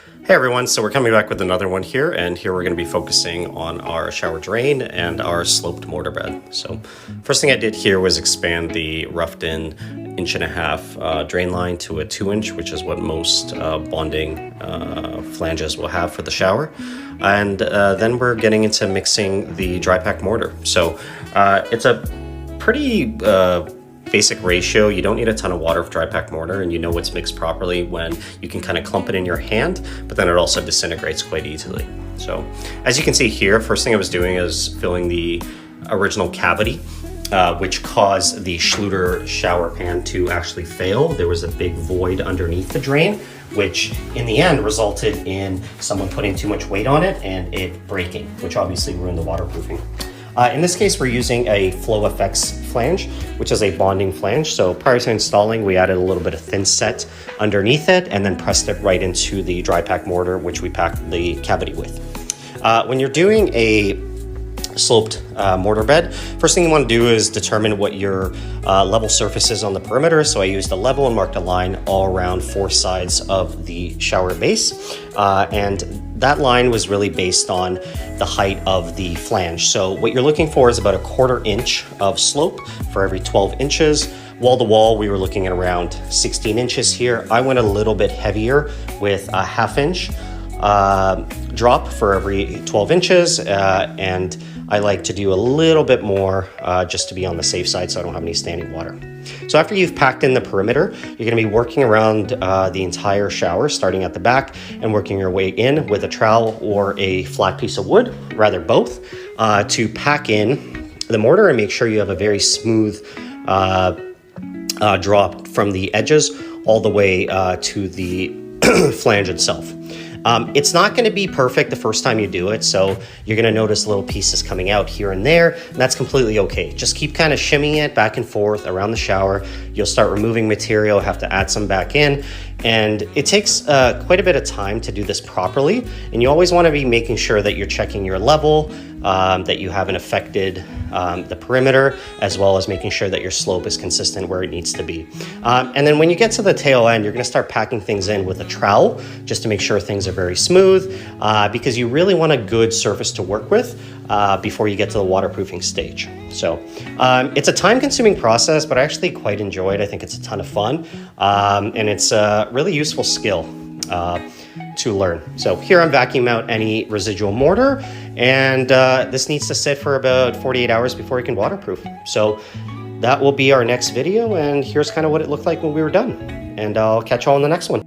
Hey everyone, so we're coming back with another one here, and here we're going to be focusing on our shower drain and our sloped mortar bed. So first thing I did here was expand the roughed in 1.5 inch drain line to a 2 inch, which is what most bonding flanges will have for the shower. And then we're getting into mixing the dry pack mortar. So it's a pretty basic ratio. You don't need a ton of water for dry pack mortar, and you know it's mixed properly when you can kind of clump it in your hand, but then it also disintegrates quite easily. So as you can see here, first thing I was doing is filling the original cavity, which caused the Schluter shower pan to actually fail. There was a big void underneath the drain, which in the end resulted in someone putting too much weight on it and it breaking, which obviously ruined the waterproofing. In this case, we're using a FlowFX flange, which is a bonding flange. So prior to installing, we added a little bit of thin set underneath it and then pressed it right into the dry pack mortar, which we packed the cavity with. When you're doing a sloped mortar bed, first thing you want to do is determine what your level surface is on the perimeter. So I used a level and marked a line all around 4 sides of the shower base. And that line was really based on the height of the flange. So what you're looking for is about a 1/4 inch of slope for every 12 inches. Wall to wall, we were looking at around 16 inches here. I went a little bit heavier with a 1/2 inch drop for every 12 inches. And I like to do a little bit more just to be on the safe side so I don't have any standing water. So after you've packed in the perimeter, you're going to be working around the entire shower, starting at the back and working your way in with a trowel or a flat piece of wood, rather both, to pack in the mortar and make sure you have a very smooth drop from the edges all the way to the flange itself. It's not going to be perfect the first time you do it, so you're going to notice little pieces coming out here and there, and that's completely okay. Just keep kind of shimmying it back and forth around the shower. You'll start removing material, have to add some back in, and it takes quite a bit of time to do this properly, and you always want to be making sure that you're checking your level, that you haven't affected the perimeter, as well as making sure that your slope is consistent where it needs to be. And then when you get to the tail end, you're going to start packing things in with a trowel just to make sure things are very smooth, because you really want a good surface to work with before you get to the waterproofing stage. So it's a time-consuming process, but I actually quite enjoy it. I think it's a ton of fun, and it's a really useful skill to learn. So here I'm vacuuming out any residual mortar, and this needs to sit for about 48 hours before you can waterproof. So that will be our next video, and here's kind of what it looked like when we were done. And I'll catch you all in the next one.